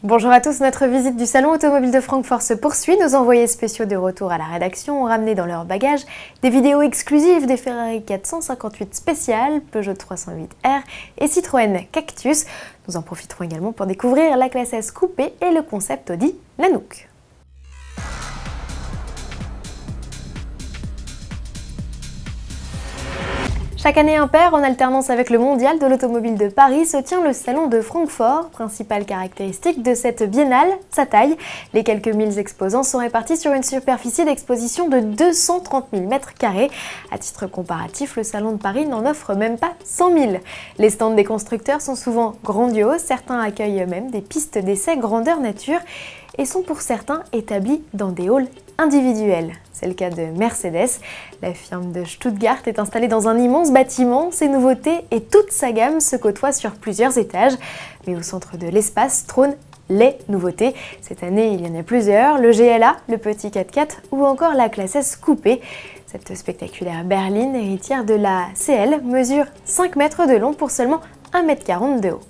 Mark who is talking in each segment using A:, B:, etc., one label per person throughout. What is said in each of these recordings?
A: Bonjour à tous, notre visite du salon automobile de Francfort se poursuit. Nos envoyés spéciaux de retour à la rédaction ont ramené dans leur bagage des vidéos exclusives des Ferrari 458 spéciales, Peugeot 308R et Citroën Cactus. Nous en profiterons également pour découvrir la classe S coupé et le concept Audi Nanook. Chaque année impair, en alternance avec le Mondial de l'automobile de Paris, se tient le salon de Francfort. Principale caractéristique de cette biennale, sa taille. Les quelques 1000 exposants sont répartis sur une superficie d'exposition de 230 000 m². À titre comparatif, le salon de Paris n'en offre même pas 100 000. Les stands des constructeurs sont souvent grandioses, certains accueillent même des pistes d'essai grandeur nature et sont pour certains établis dans des halls individuels. C'est le cas de Mercedes. La firme de Stuttgart est installée dans un immense bâtiment. Ses nouveautés et toute sa gamme se côtoient sur plusieurs étages. Mais au centre de l'espace trônent les nouveautés. Cette année, il y en a plusieurs. Le GLA, le petit 4x4 ou encore la classe S coupé. Cette spectaculaire berline, héritière de la CL, mesure 5 mètres de long pour seulement 1,40 m de haut.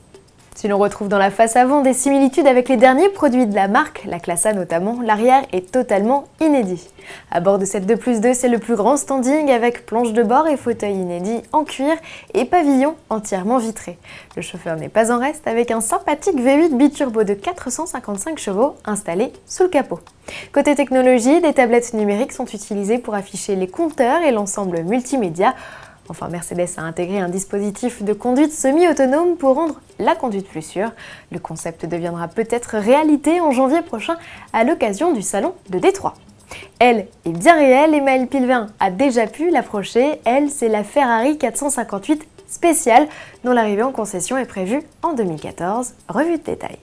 A: Si l'on retrouve dans la face avant des similitudes avec les derniers produits de la marque, la classe A notamment, l'arrière est totalement inédit. À bord de cette 2+2, c'est le plus grand standing avec planche de bord et fauteuil inédit en cuir et pavillon entièrement vitré. Le chauffeur n'est pas en reste avec un sympathique V8 biturbo de 455 chevaux installé sous le capot. Côté technologie, des tablettes numériques sont utilisées pour afficher les compteurs et l'ensemble multimédia. Enfin, Mercedes a intégré un dispositif de conduite semi-autonome pour rendre la conduite plus sûre. Le concept deviendra peut-être réalité en janvier prochain à l'occasion du salon de Détroit. Elle est bien réelle et Maëlle Pilvin a déjà pu l'approcher. Elle, c'est la Ferrari 458 spéciale dont l'arrivée en concession est prévue en 2014. Revue de détail.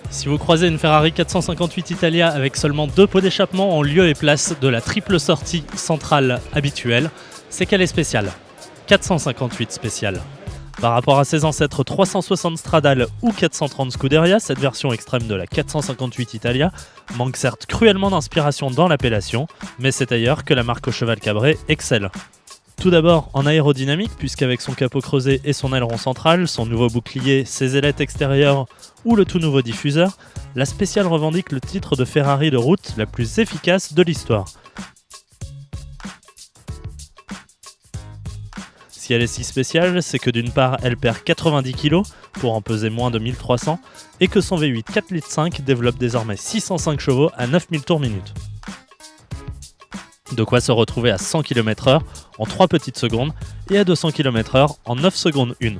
B: Si vous croisez une Ferrari 458 Italia avec seulement 2 pots d'échappement en lieu et place de la triple sortie centrale habituelle, c'est qu'elle est spéciale. 458 spéciale. Par rapport à ses ancêtres 360 Stradale ou 430 Scuderia, cette version extrême de la 458 Italia manque certes cruellement d'inspiration dans l'appellation, mais c'est ailleurs que la marque au cheval cabré excelle. Tout d'abord en aérodynamique, puisqu'avec son capot creusé et son aileron central, son nouveau bouclier, ses ailettes extérieures ou le tout nouveau diffuseur, la spéciale revendique le titre de Ferrari de route la plus efficace de l'histoire. Si elle est si spéciale, c'est que d'une part elle perd 90 kg pour en peser moins de 1300 et que son V8 4,5 litres développe désormais 605 chevaux à 9000 tours minute. De quoi se retrouver à 100 km/h en 3 petites secondes et à 200 km/h en 9 secondes 1.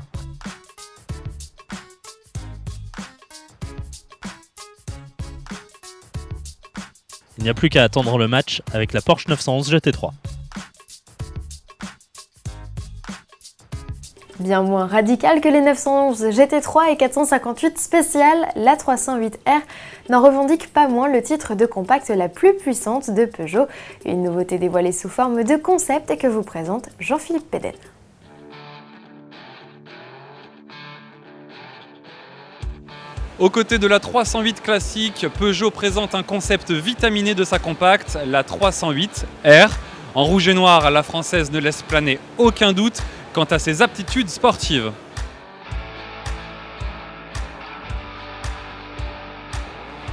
B: Il n'y a plus qu'à attendre le match avec la Porsche 911 GT3.
A: Bien moins radical que les 911 GT3 et 458 spéciales, la 308R n'en revendique pas moins le titre de compacte la plus puissante de Peugeot. Une nouveauté dévoilée sous forme de concept et que vous présente Jean-Philippe Péden.
C: Aux côtés de la 308 classique, Peugeot présente un concept vitaminé de sa compacte, la 308R. En rouge et noir, la française ne laisse planer aucun doute quant à ses aptitudes sportives.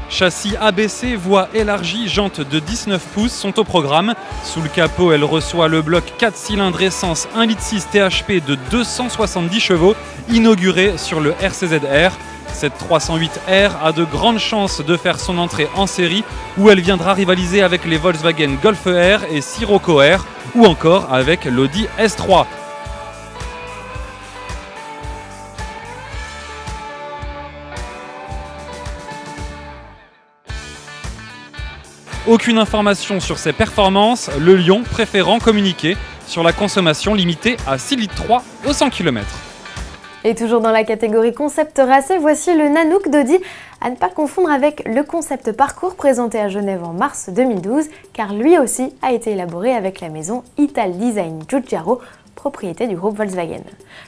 C: Châssis abaissé, voie élargie, jantes de 19 pouces sont au programme. Sous le capot, elle reçoit le bloc 4 cylindres essence 1,6 litre THP de 270 chevaux, inauguré sur le RCZ-R. Cette 308R a de grandes chances de faire son entrée en série où elle viendra rivaliser avec les Volkswagen Golf R et Sirocco R ou encore avec l'Audi S3. Aucune information sur ses performances, le Lion préférant communiquer sur la consommation limitée à 6,3 litres au 100 km.
A: Et toujours dans la catégorie concept racé, voici le Nanook d'Audi, à ne pas confondre avec le concept parcours présenté à Genève en mars 2012, car lui aussi a été élaboré avec la maison Italdesign Giugiaro, propriété du groupe Volkswagen.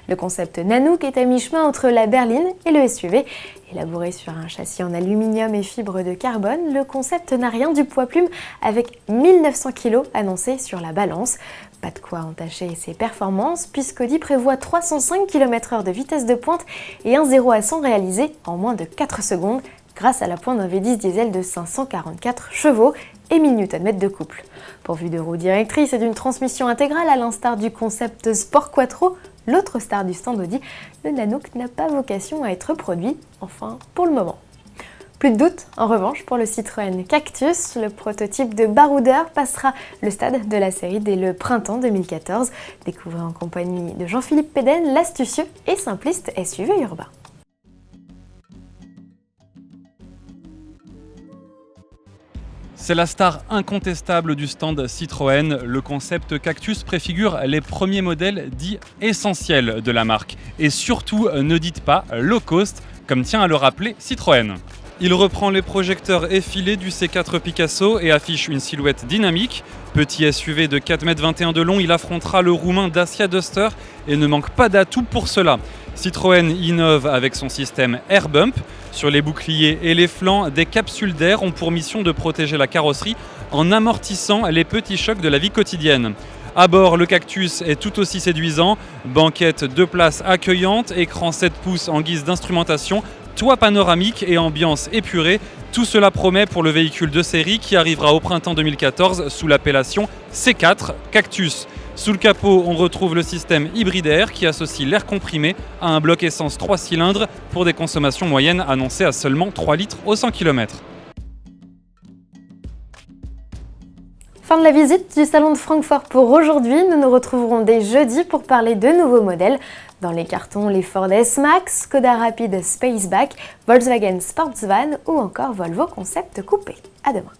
A: Le concept Nanook est à mi-chemin entre la berline et le SUV. Élaboré sur un châssis en aluminium et fibre de carbone, le concept n'a rien du poids plume avec 1900 kg annoncé sur la balance. Pas de quoi entacher ses performances puisqu'Audi prévoit 305 km/h de vitesse de pointe et un 0 à 100 réalisé en moins de 4 secondes grâce à la pointe d'un V10 diesel de 544 chevaux et 1000 Nm de couple. Pourvu de roues directrices et d'une transmission intégrale à l'instar du concept Sport Quattro, l'autre star du stand Audi, le Nanook n'a pas vocation à être produit, enfin pour le moment. Plus de doute, en revanche, pour le Citroën Cactus. Le prototype de baroudeur passera le stade de la série dès le printemps 2014. Découvrez en compagnie de Jean-Philippe Péden l'astucieux et simpliste SUV urbain.
C: C'est la star incontestable du stand Citroën. Le concept Cactus préfigure les premiers modèles dits essentiels de la marque. Et surtout, ne dites pas low cost, comme tient à le rappeler Citroën. Il reprend les projecteurs effilés du C4 Picasso et affiche une silhouette dynamique. Petit SUV de 4,21 m de long, il affrontera le roumain Dacia Duster et ne manque pas d'atouts pour cela. Citroën innove avec son système Air Bump. Sur les boucliers et les flancs, des capsules d'air ont pour mission de protéger la carrosserie en amortissant les petits chocs de la vie quotidienne. À bord, le Cactus est tout aussi séduisant. Banquette 2 places accueillante, écran 7 pouces en guise d'instrumentation, toit panoramique et ambiance épurée. Tout cela promet pour le véhicule de série qui arrivera au printemps 2014 sous l'appellation C4 Cactus. Sous le capot, on retrouve le système hybridaire qui associe l'air comprimé à un bloc essence 3 cylindres pour des consommations moyennes annoncées à seulement 3 litres au 100 km.
A: Fin de la visite du salon de Francfort pour aujourd'hui. Nous nous retrouverons dès jeudi pour parler de nouveaux modèles. Dans les cartons, les Ford S-Max, Skoda Rapid Spaceback, Volkswagen Sportsvan ou encore Volvo Concept Coupé. À demain.